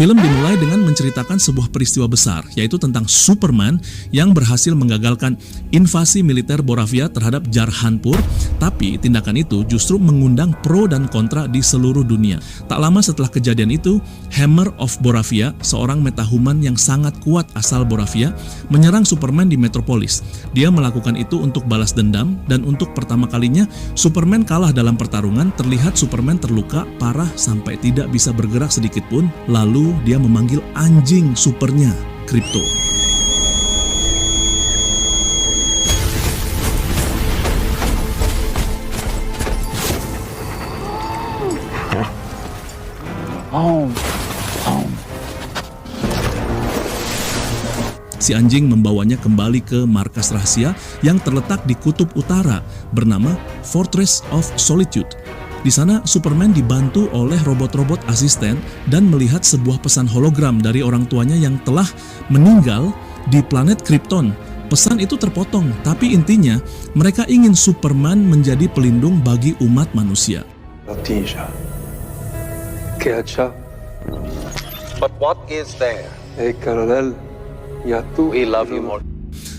Film dimulai dengan menceritakan sebuah peristiwa besar, yaitu tentang Superman yang berhasil menggagalkan invasi militer Boravia terhadap Jarhanpur, tapi tindakan itu justru mengundang pro dan kontra di seluruh dunia. Tak lama setelah kejadian itu, Hammer of Boravia, seorang metahuman yang sangat kuat asal Boravia, menyerang Superman di Metropolis. Dia melakukan itu untuk balas dendam, dan untuk pertama kalinya Superman kalah dalam pertarungan. Terlihat Superman terluka parah sampai tidak bisa bergerak sedikit pun. Lalu dia memanggil anjing supernya, Krypto. Si anjing membawanya kembali ke markas rahasia yang terletak di kutub utara bernama Fortress of Solitude. Di sana Superman dibantu oleh robot-robot asisten dan melihat sebuah pesan hologram dari orang tuanya yang telah meninggal di planet Krypton. Pesan itu terpotong, tapi intinya mereka ingin Superman menjadi pelindung bagi umat manusia. But what is there? We love you more.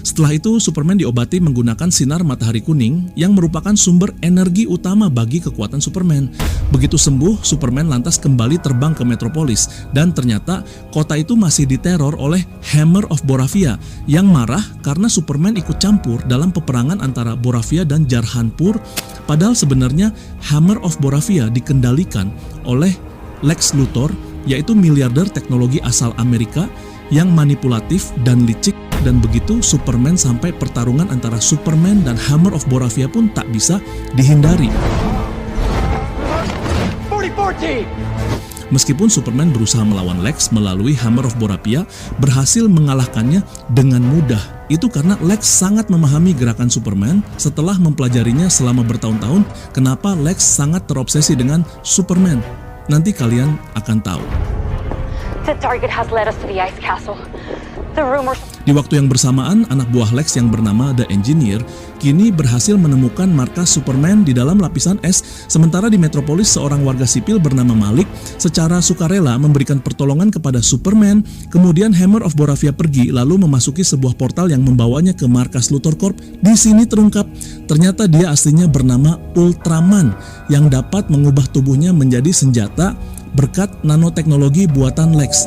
Setelah itu, Superman diobati menggunakan sinar matahari kuning yang merupakan sumber energi utama bagi kekuatan Superman. Begitu sembuh, Superman lantas kembali terbang ke Metropolis dan ternyata kota itu masih diteror oleh Hammer of Boravia yang marah karena Superman ikut campur dalam peperangan antara Boravia dan Jarhanpur. Padahal sebenarnya Hammer of Boravia dikendalikan oleh Lex Luthor, yaitu miliarder teknologi asal Amerika yang manipulatif dan licik. Dan begitu Superman sampai pertarungan antara Superman dan Hammer of Boravia pun tak bisa dihindari. 40-40. Meskipun Superman berusaha melawan Lex melalui Hammer of Boravia, berhasil mengalahkannya dengan mudah. Itu karena Lex sangat memahami gerakan Superman. Setelah mempelajarinya selama bertahun-tahun, kenapa Lex sangat terobsesi dengan Superman? Nanti kalian akan tahu. The target has led us to the ice castle. The rumors. Di waktu yang bersamaan, anak buah Lex yang bernama The Engineer kini berhasil menemukan markas Superman di dalam lapisan es, sementara di Metropolis seorang warga sipil bernama Malik secara sukarela memberikan pertolongan kepada Superman. Kemudian Hammer of Boravia pergi lalu memasuki sebuah portal yang membawanya ke markas Luthor Corp. Di sini terungkap, ternyata dia aslinya bernama Ultraman yang dapat mengubah tubuhnya menjadi senjata berkat nanoteknologi buatan Lex.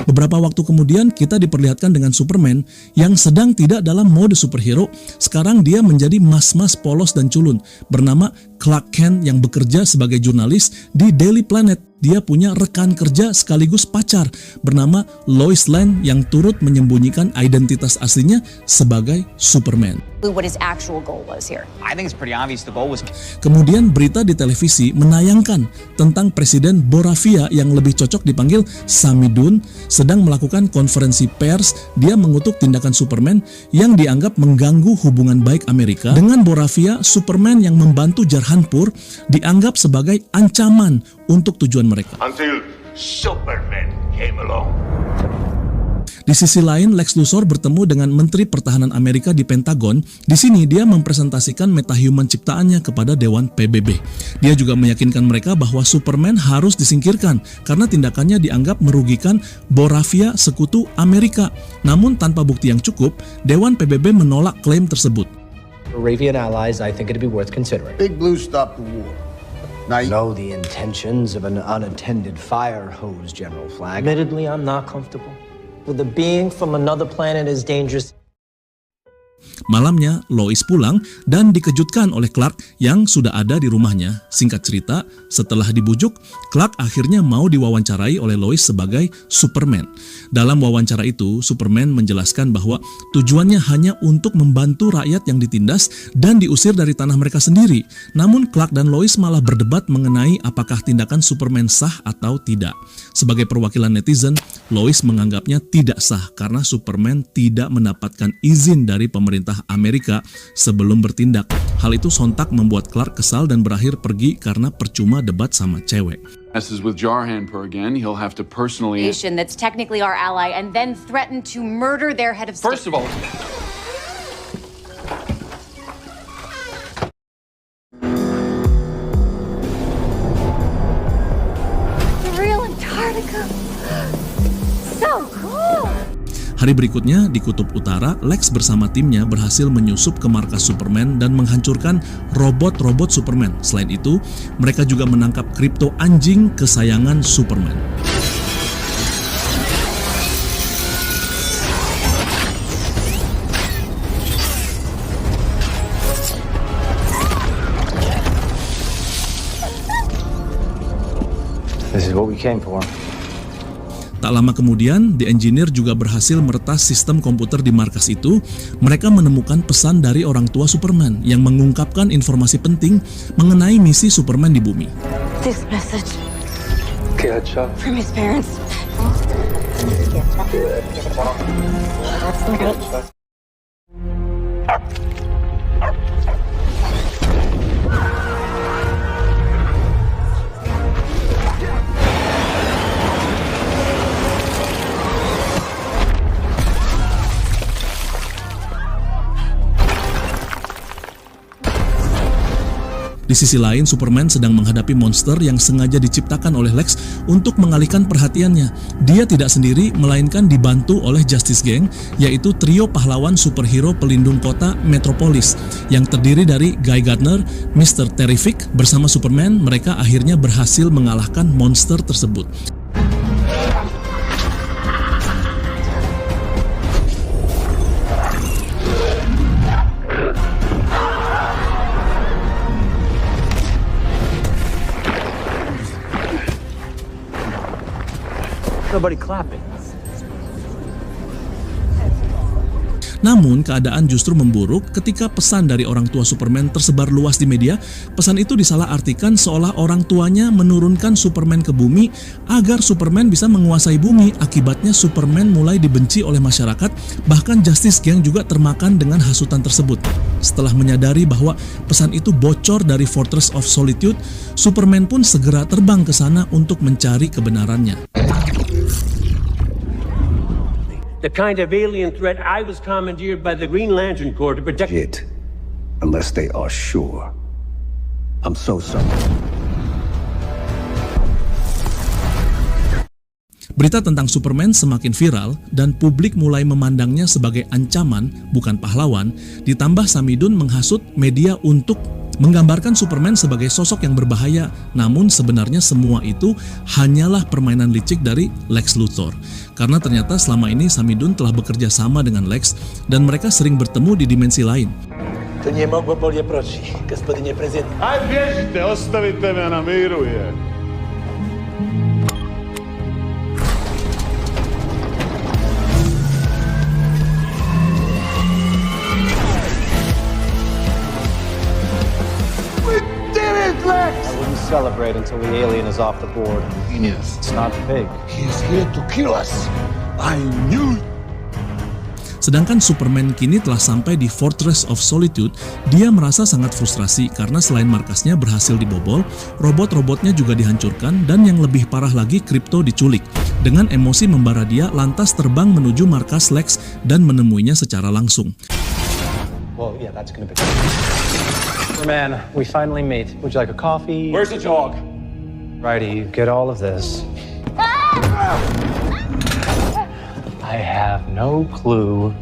Beberapa waktu kemudian kita diperlihatkan dengan Superman yang sedang tidak dalam mode superhero. Sekarang dia menjadi mas-mas polos dan culun bernama Clark Kent yang bekerja sebagai jurnalis di Daily Planet. Dia punya rekan kerja sekaligus pacar bernama Lois Lane yang turut menyembunyikan identitas aslinya sebagai Superman. What his actual goal was here. I think it's pretty obvious the goal was. Kemudian berita di televisi menayangkan tentang Presiden Boravia yang lebih cocok dipanggil Samidun sedang melakukan konferensi pers. Dia mengutuk tindakan Superman yang dianggap mengganggu hubungan baik Amerika dengan Boravia. Superman yang membantu Jarhanpur dianggap sebagai ancaman untuk tujuan mereka. Until Superman came along. Di sisi lain, Lex Luthor bertemu dengan Menteri Pertahanan Amerika di Pentagon. Di sini dia mempresentasikan metahuman ciptaannya kepada Dewan PBB. Dia juga meyakinkan mereka bahwa Superman harus disingkirkan karena tindakannya dianggap merugikan Boravia, sekutu Amerika. Namun tanpa bukti yang cukup, Dewan PBB menolak klaim tersebut. Boravian allies, I think it'd be worth considering. Big Blue stopped the war. I know the intentions of an unattended fire hose, General Flagg. Admittedly, I'm not comfortable. With a being from another planet as dangerous. Malamnya, Lois pulang dan dikejutkan oleh Clark yang sudah ada di rumahnya. Singkat cerita, setelah dibujuk, Clark akhirnya mau diwawancarai oleh Lois sebagai Superman. Dalam wawancara itu, Superman menjelaskan bahwa tujuannya hanya untuk membantu rakyat yang ditindas dan diusir dari tanah mereka sendiri. Namun Clark dan Lois malah berdebat mengenai apakah tindakan Superman sah atau tidak. Sebagai perwakilan netizen, Lois menganggapnya tidak sah karena Superman tidak mendapatkan izin dari pemerintah Amerika sebelum bertindak. Hal itu sontak membuat Clark kesal dan berakhir pergi karena percuma debat sama cewek. As is with Jarhanpur again, he'll have to personally... That's technically our ally and then threaten to murder their head of state. First of all... Hari berikutnya, di Kutub Utara, Lex bersama timnya berhasil menyusup ke markas Superman dan menghancurkan robot-robot Superman. Selain itu, mereka juga menangkap Krypto, anjing kesayangan Superman. This is what we came for. Tak lama kemudian, The Engineer juga berhasil meretas sistem komputer di markas itu. Mereka menemukan pesan dari orang tua Superman yang mengungkapkan informasi penting mengenai misi Superman di bumi. This message Catch up. from his parents. Di sisi lain, Superman sedang menghadapi monster yang sengaja diciptakan oleh Lex untuk mengalihkan perhatiannya. Dia tidak sendiri, melainkan dibantu oleh Justice Gang, yaitu trio pahlawan superhero pelindung kota Metropolis yang terdiri dari Guy Gardner, Mr. Terrific. Bersama Superman, mereka akhirnya berhasil mengalahkan monster tersebut. Nobody clapping. Namun, keadaan justru memburuk ketika pesan dari orang tua Superman tersebar luas di media. Pesan itu disalahartikan seolah orang tuanya menurunkan Superman ke bumi agar Superman bisa menguasai bumi. Akibatnya, Superman mulai dibenci oleh masyarakat, bahkan Justice Gang juga termakan dengan hasutan tersebut. Setelah menyadari bahwa pesan itu bocor dari Fortress of Solitude, Superman pun segera terbang ke sana untuk mencari kebenarannya. The kind of alien threat I was commandeered by the Green Lantern Corps to protect. Shit. Unless they are sure. I'm so sorry. Berita tentang Superman semakin viral dan publik mulai memandangnya sebagai ancaman, bukan pahlawan. Ditambah Samidun menghasut media untuk menggambarkan Superman sebagai sosok yang berbahaya. Namun sebenarnya semua itu hanyalah permainan licik dari Lex Luthor. Karena ternyata selama ini Samidun telah bekerja sama dengan Lex dan mereka sering bertemu di dimensi lain. To nie mogło bolje proći, gospodine prezident. Aj bježite, ostavite me na miru je. I wouldn't celebrate until the alien is off the board. Genius. It's not big. He is here to kill us. I knew it. Sedangkan Superman kini telah sampai di Fortress of Solitude. Dia merasa sangat frustrasi karena selain markasnya berhasil dibobol, robot-robotnya juga dihancurkan dan yang lebih parah lagi, Krypto diculik. Dengan emosi membara, dia lantas terbang menuju markas Lex dan menemuinya secara langsung. Well, yeah, that's gonna be. Superman, we finally meet. Would you like a coffee? Where's the dog? Righty, you get all of this. I have no clue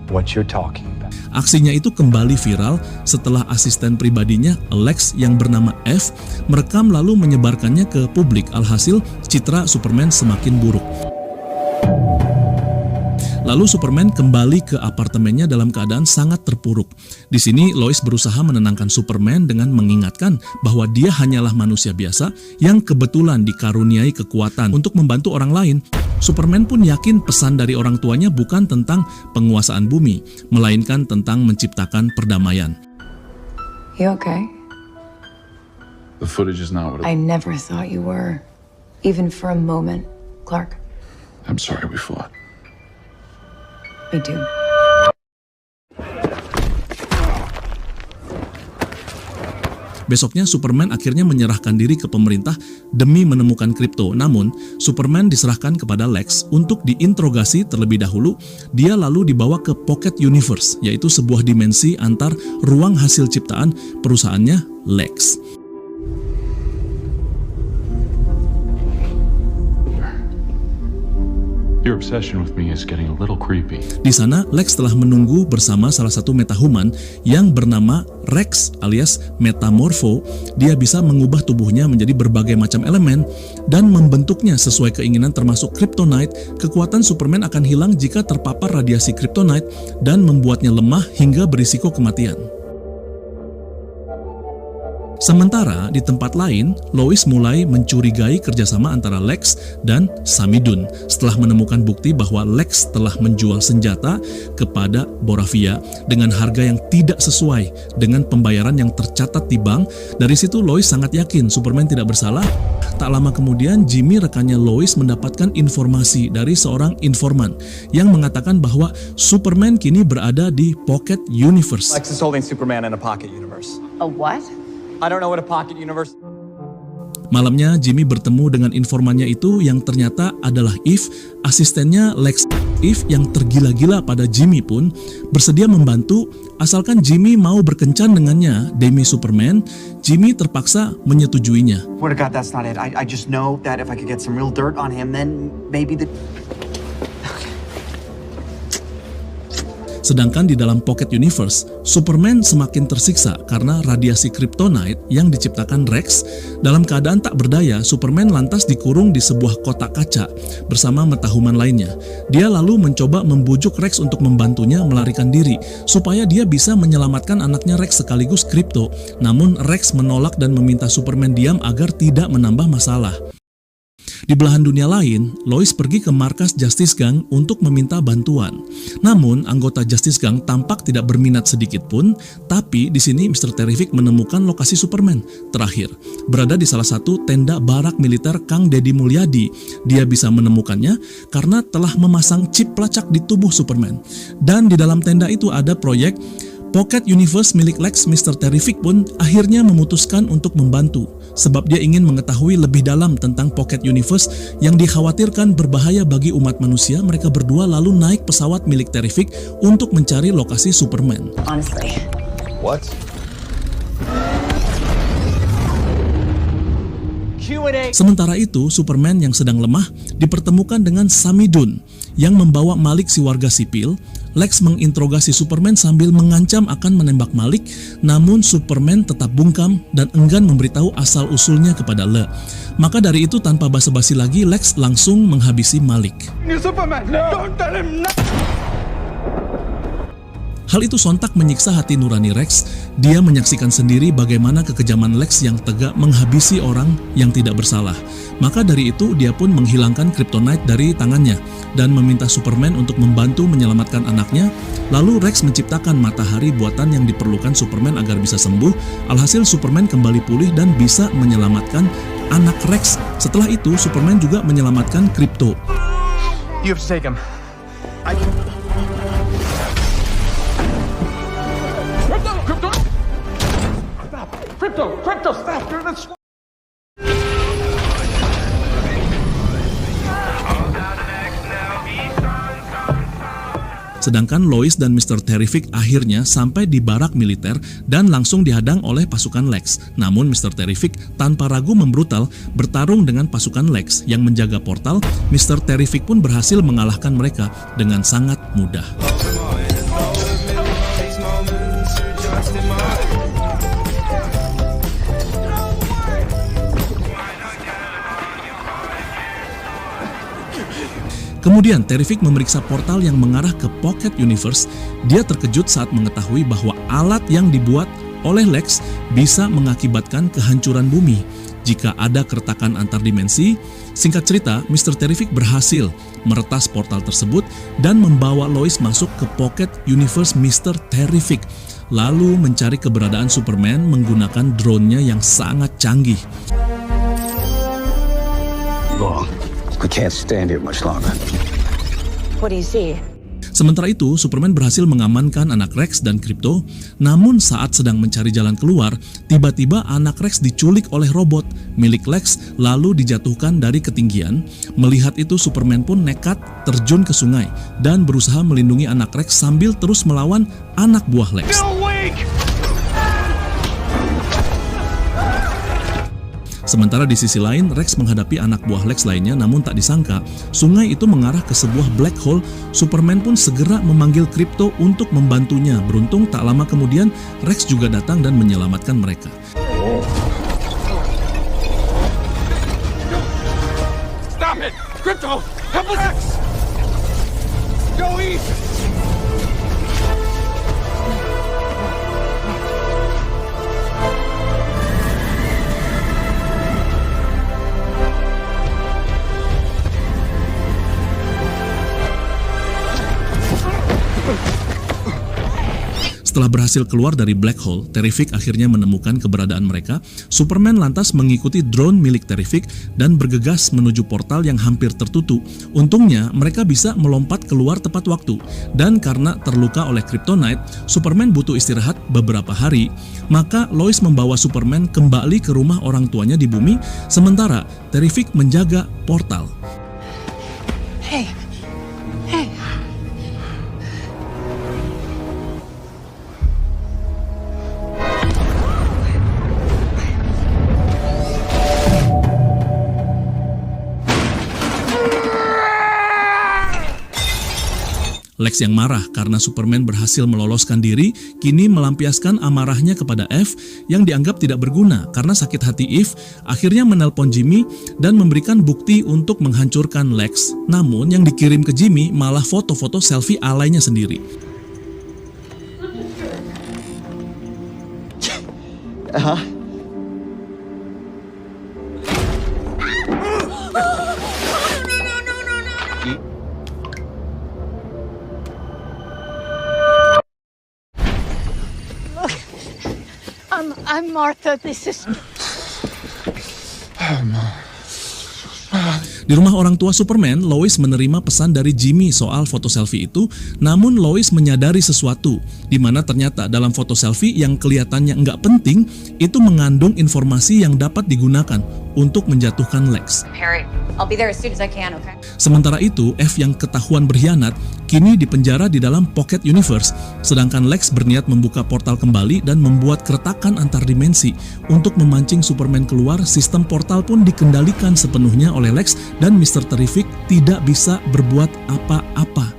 what you're talking about. Aksinya itu kembali viral setelah asisten pribadinya, Lex yang bernama F, merekam lalu menyebarkannya ke publik. Alhasil, citra Superman semakin buruk. Lalu Superman kembali ke apartemennya dalam keadaan sangat terpuruk. Di sini Lois berusaha menenangkan Superman dengan mengingatkan bahwa dia hanyalah manusia biasa yang kebetulan dikaruniai kekuatan untuk membantu orang lain. Superman pun yakin pesan dari orang tuanya bukan tentang penguasaan bumi, melainkan tentang menciptakan perdamaian. You okay? The footage is not what I never thought you were, even for a moment, Clark. I'm sorry we fought. Me too. Besoknya Superman akhirnya menyerahkan diri ke pemerintah demi menemukan Krypto. Namun, Superman diserahkan kepada Lex untuk diinterogasi terlebih dahulu. Dia lalu dibawa ke Pocket Universe, yaitu sebuah dimensi antar ruang hasil ciptaan perusahaannya Lex. Your obsession with me is getting a little creepy. Di sana, Lex telah menunggu bersama salah satu metahuman yang bernama Rex alias Metamorpho. Dia bisa mengubah tubuhnya menjadi berbagai macam elemen dan membentuknya sesuai keinginan termasuk Kryptonite. Kekuatan Superman akan hilang jika terpapar radiasi Kryptonite dan membuatnya lemah hingga berisiko kematian. Sementara di tempat lain, Lois mulai mencurigai kerjasama antara Lex dan Samidun setelah menemukan bukti bahwa Lex telah menjual senjata kepada Boravia dengan harga yang tidak sesuai dengan pembayaran yang tercatat di bank. Dari situ Lois sangat yakin Superman tidak bersalah. Tak lama kemudian, Jimmy rekannya Lois mendapatkan informasi dari seorang informan yang mengatakan bahwa Superman kini berada di Pocket Universe. Lex is holding Superman in a pocket universe. A what? I don't know what a pocket universe. Malamnya, Jimmy bertemu dengan informannya itu yang ternyata adalah Eve, asistennya Lex. Eve yang tergila-gila pada Jimmy pun bersedia membantu asalkan Jimmy mau berkencan dengannya demi Superman. Jimmy terpaksa menyetujuinya. Swear to God, that's not it. I just know that if I could get some real dirt on him, then maybe the... Sedangkan di dalam Pocket Universe, Superman semakin tersiksa karena radiasi Kryptonite yang diciptakan Rex. Dalam keadaan tak berdaya, Superman lantas dikurung di sebuah kotak kaca bersama metahuman lainnya. Dia lalu mencoba membujuk Rex untuk membantunya melarikan diri supaya dia bisa menyelamatkan anaknya Rex sekaligus Krypto. Namun Rex menolak dan meminta Superman diam agar tidak menambah masalah. Di belahan dunia lain, Lois pergi ke markas Justice Gang untuk meminta bantuan. Namun, anggota Justice Gang tampak tidak berminat sedikit pun, tapi di sini Mr. Terrific menemukan lokasi Superman. Terakhir, berada di salah satu tenda barak militer Kang Deddy Mulyadi. Dia bisa menemukannya karena telah memasang chip pelacak di tubuh Superman. Dan di dalam tenda itu ada proyek Pocket Universe milik Lex. Mr. Terrific pun akhirnya memutuskan untuk membantu, sebab dia ingin mengetahui lebih dalam tentang Pocket Universe yang dikhawatirkan berbahaya bagi umat manusia. Mereka berdua lalu naik pesawat milik Terrific untuk mencari lokasi Superman. Honestly. What? Sementara itu, Superman yang sedang lemah dipertemukan dengan Samidun yang membawa Malik si warga sipil. Lex menginterogasi Superman sambil mengancam akan menembak Malik, namun Superman tetap bungkam dan enggan memberitahu asal-usulnya kepada Le. Maka dari itu, tanpa basa-basi lagi, Lex langsung menghabisi Malik. Superman, don't tell him no. Hal itu sontak menyiksa hati nurani Rex. Dia menyaksikan sendiri bagaimana kekejaman Lex yang tega menghabisi orang yang tidak bersalah. Maka dari itu, dia pun menghilangkan Kryptonite dari tangannya dan meminta Superman untuk membantu menyelamatkan anaknya. Lalu Rex menciptakan matahari buatan yang diperlukan Superman agar bisa sembuh. Alhasil Superman kembali pulih dan bisa menyelamatkan anak Rex. Setelah itu, Superman juga menyelamatkan Krypto. You have to take him. Crypto, stop! Sedangkan Lois dan Mr. Terrific akhirnya sampai di barak militer dan langsung dihadang oleh pasukan Lex. Namun Mr. Terrific tanpa ragu membrutal bertarung dengan pasukan Lex yang menjaga portal. Mr. Terrific pun berhasil mengalahkan mereka dengan sangat mudah. Kemudian Terrific memeriksa portal yang mengarah ke Pocket Universe. Dia terkejut saat mengetahui bahwa alat yang dibuat oleh Lex bisa mengakibatkan kehancuran bumi jika ada keretakan antar dimensi. Singkat cerita, Mr. Terrific berhasil meretas portal tersebut dan membawa Lois masuk ke Pocket Universe Mr. Terrific, lalu mencari keberadaan Superman menggunakan drone-nya yang sangat canggih. Long. We can't stand here much longer. What do you see? Sementara itu, Superman berhasil mengamankan anak Rex dan Krypto. Namun saat sedang mencari jalan keluar, tiba-tiba anak Rex diculik oleh robot milik Lex lalu dijatuhkan dari ketinggian. Melihat itu, Superman pun nekat terjun ke sungai dan berusaha melindungi anak Rex sambil terus melawan anak buah Lex. Sementara di sisi lain, Rex menghadapi anak buah Lex lainnya, namun tak disangka, sungai itu mengarah ke sebuah black hole. Superman pun segera memanggil Krypto untuk membantunya. Beruntung tak lama kemudian, Rex juga datang dan menyelamatkan mereka. Stop it! Crypto! Help us! Go easy! Setelah berhasil keluar dari black hole, Terrific akhirnya menemukan keberadaan mereka. Superman lantas mengikuti drone milik Terrific dan bergegas menuju portal yang hampir tertutup. Untungnya, mereka bisa melompat keluar tepat waktu. Dan karena terluka oleh Kryptonite, Superman butuh istirahat beberapa hari. Maka Lois membawa Superman kembali ke rumah orang tuanya di bumi, sementara Terrific menjaga portal. Hey. Lex yang marah karena Superman berhasil meloloskan diri, kini melampiaskan amarahnya kepada Eve yang dianggap tidak berguna. Karena sakit hati Eve, akhirnya menelpon Jimmy dan memberikan bukti untuk menghancurkan Lex. Namun yang dikirim ke Jimmy malah foto-foto selfie alaynya sendiri. I'm Martha. This is... Di rumah orang tua Superman, Lois menerima pesan dari Jimmy soal foto selfie itu, namun Lois menyadari sesuatu, di mana ternyata dalam foto selfie yang kelihatannya nggak penting, itu mengandung informasi yang dapat digunakan untuk menjatuhkan Lex. Harry, I'll be there as soon as I can, okay? Sementara itu, Eve yang ketahuan berkhianat, kini dipenjara di dalam Pocket Universe, sedangkan Lex berniat membuka portal kembali dan membuat keretakan antar dimensi. Untuk memancing Superman keluar, sistem portal pun dikendalikan sepenuhnya oleh Lex dan Mr. Terrific tidak bisa berbuat apa-apa.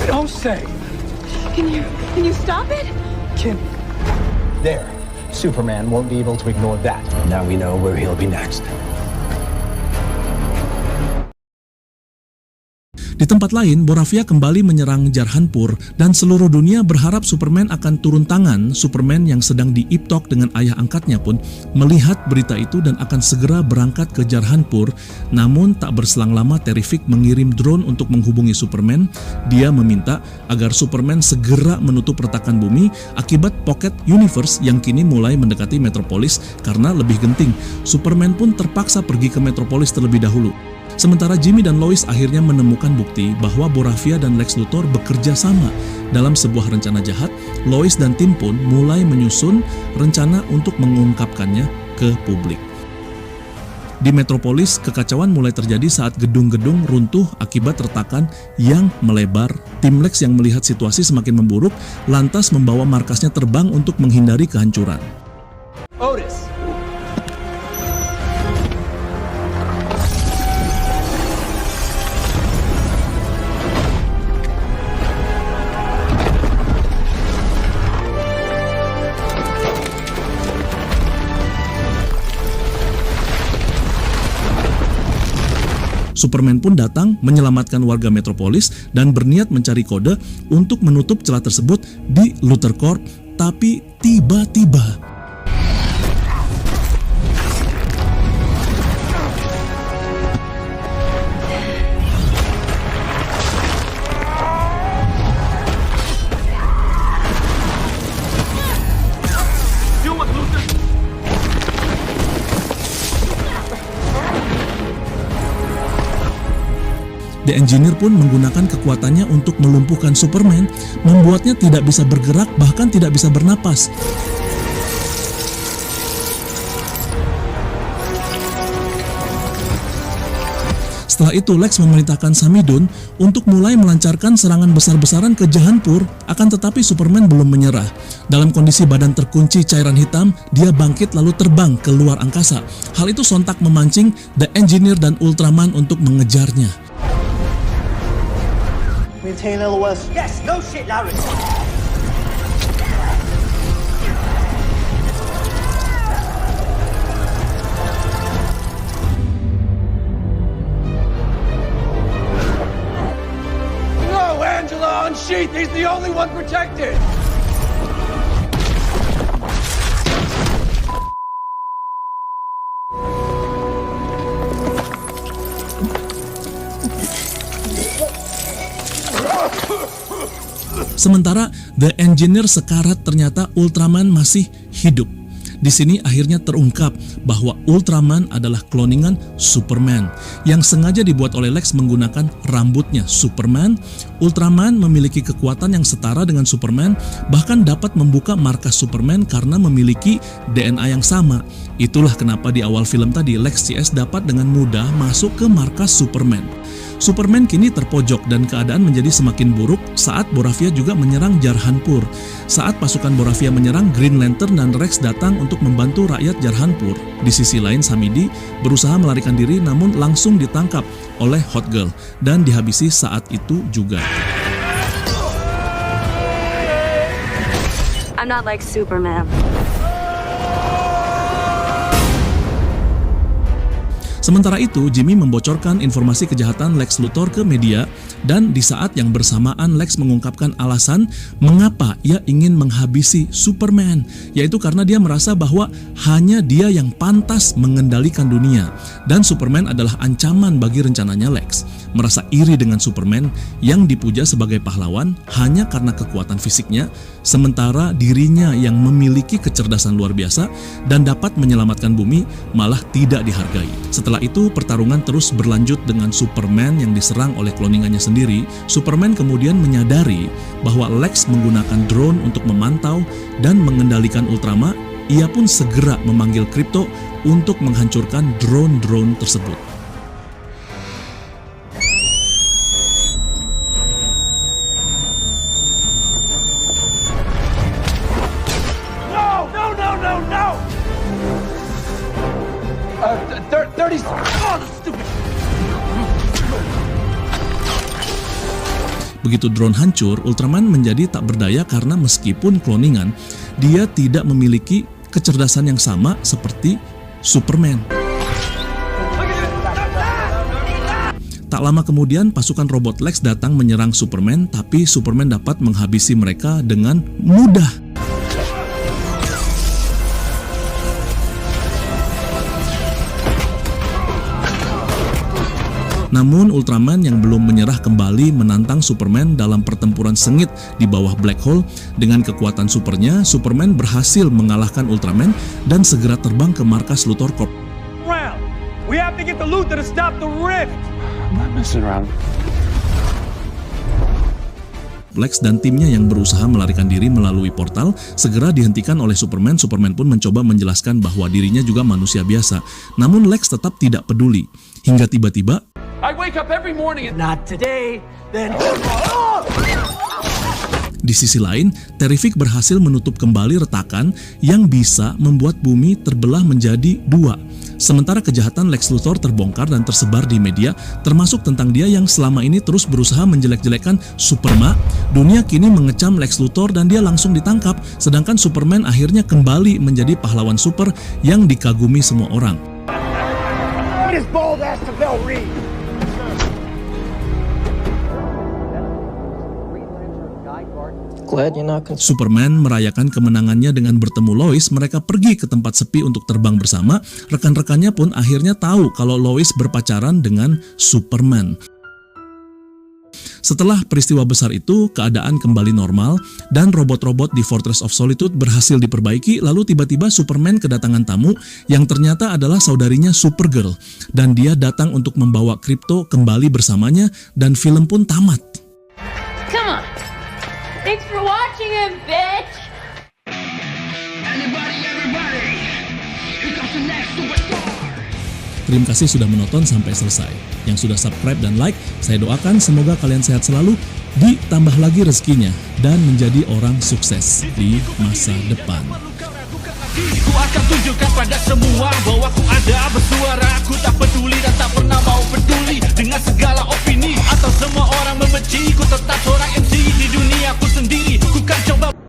Don't say. Can you stop it? Kim. There. Superman won't be able to ignore that. Now we know where he'll be next. Di tempat lain, Boravia kembali menyerang Jarhanpur dan seluruh dunia berharap Superman akan turun tangan. Superman yang sedang di Iptok dengan ayah angkatnya pun melihat berita itu dan akan segera berangkat ke Jarhanpur. Namun tak berselang lama Terrific mengirim drone untuk menghubungi Superman. Dia meminta agar Superman segera menutup retakan bumi akibat Pocket Universe yang kini mulai mendekati Metropolis. Karena lebih genting, Superman pun terpaksa pergi ke Metropolis terlebih dahulu. Sementara Jimmy dan Lois akhirnya menemukan bukti bahwa Boravia dan Lex Luthor bekerja sama dalam sebuah rencana jahat. Lois dan tim pun mulai menyusun rencana untuk mengungkapkannya ke publik. Di Metropolis, kekacauan mulai terjadi saat gedung-gedung runtuh akibat retakan yang melebar. Tim Lex yang melihat situasi semakin memburuk, lantas membawa markasnya terbang untuk menghindari kehancuran. Otis. Superman pun datang menyelamatkan warga Metropolis dan berniat mencari kode untuk menutup celah tersebut di Luthor Corp. Tapi tiba-tiba The Engineer pun menggunakan kekuatannya untuk melumpuhkan Superman, membuatnya tidak bisa bergerak, bahkan tidak bisa bernapas. Setelah itu Lex memerintahkan Samidun untuk mulai melancarkan serangan besar-besaran ke Jahanpur, akan tetapi Superman belum menyerah. Dalam kondisi badan terkunci cairan hitam, dia bangkit lalu terbang ke luar angkasa. Hal itu sontak memancing The Engineer dan Ultraman untuk mengejarnya. Maintain LOS. Yes, no shit, Larry. No, Angela, unsheath. He's the only one protected. Sementara The Engineer sekarat, ternyata Ultraman masih hidup. Di sini akhirnya terungkap bahwa Ultraman adalah kloningan Superman yang sengaja dibuat oleh Lex menggunakan rambutnya Superman. Ultraman memiliki kekuatan yang setara dengan Superman, bahkan dapat membuka markas Superman karena memiliki DNA yang sama. Itulah kenapa di awal film tadi Lex CS dapat dengan mudah masuk ke markas Superman. Superman kini terpojok dan keadaan menjadi semakin buruk saat Boravia juga menyerang Jarhanpur. Saat pasukan Boravia menyerang, Green Lantern dan Rex datang untuk membantu rakyat Jarhanpur. Di sisi lain, Samidi berusaha melarikan diri namun langsung ditangkap oleh Hot Girl dan dihabisi saat itu juga. I'm not like Superman. Sementara itu, Jimmy membocorkan informasi kejahatan Lex Luthor ke media, dan di saat yang bersamaan Lex mengungkapkan alasan mengapa ia ingin menghabisi Superman, yaitu karena dia merasa bahwa hanya dia yang pantas mengendalikan dunia, dan Superman adalah ancaman bagi rencananya Lex. Merasa iri dengan Superman yang dipuja sebagai pahlawan hanya karena kekuatan fisiknya, sementara dirinya yang memiliki kecerdasan luar biasa dan dapat menyelamatkan bumi malah tidak dihargai. Setelah itu, pertarungan terus berlanjut dengan Superman yang diserang oleh kloningannya sendiri. Superman kemudian menyadari bahwa Lex menggunakan drone untuk memantau dan mengendalikan Ultraman. Ia pun segera memanggil Krypto untuk menghancurkan drone-drone tersebut. Begitu drone hancur, Ultraman menjadi tak berdaya karena meskipun kloningan, dia tidak memiliki kecerdasan yang sama seperti Superman. Tak lama kemudian, pasukan robot Lex datang menyerang Superman, tapi Superman dapat menghabisi mereka dengan mudah. Namun Ultraman yang belum menyerah kembali menantang Superman dalam pertempuran sengit di bawah Black Hole. Dengan kekuatan supernya, Superman berhasil mengalahkan Ultraman dan segera terbang ke markas Luthor Corp. We have to get the Luthor to stop the rift. I'm not messing around. Lex dan timnya yang berusaha melarikan diri melalui portal segera dihentikan oleh Superman. Superman pun mencoba menjelaskan bahwa dirinya juga manusia biasa. Namun Lex tetap tidak peduli. Hingga tiba-tiba I wake up every morning and Not today, then. di sisi lain, Terrific berhasil menutup kembali retakan yang bisa membuat bumi terbelah menjadi dua. Sementara kejahatan Lex Luthor terbongkar dan tersebar di media, termasuk tentang dia yang selama ini terus berusaha menjelek-jelekan Superman. Dunia kini mengecam Lex Luthor dan dia langsung ditangkap, sedangkan Superman akhirnya kembali menjadi pahlawan super yang dikagumi semua orang. his bald ass to Bell Reed. Superman merayakan kemenangannya dengan bertemu Lois. Mereka pergi ke tempat sepi untuk terbang bersama. Rekan-rekannya pun akhirnya tahu kalau Lois berpacaran dengan Superman. Setelah peristiwa besar itu, keadaan kembali normal dan robot-robot di Fortress of Solitude berhasil diperbaiki. Lalu tiba-tiba Superman kedatangan tamu yang ternyata adalah saudarinya Supergirl. Dan dia datang untuk membawa Krypto kembali bersamanya dan film pun tamat. Come on. Thanks for watching him, bitch! Everybody, here comes the next superstar! Terima kasih sudah menonton sampai selesai. Yang sudah subscribe dan like, saya doakan semoga kalian sehat selalu, ditambah lagi rezekinya, dan menjadi orang sukses di masa depan. Ku akan tunjukkan pada semua bahwa ku ada bersuara. Ku tak peduli dan tak pernah mau peduli dengan segala opini atau semua orang membenci. Ku tetap seorang MC di dunia ku sendiri. Ku kan coba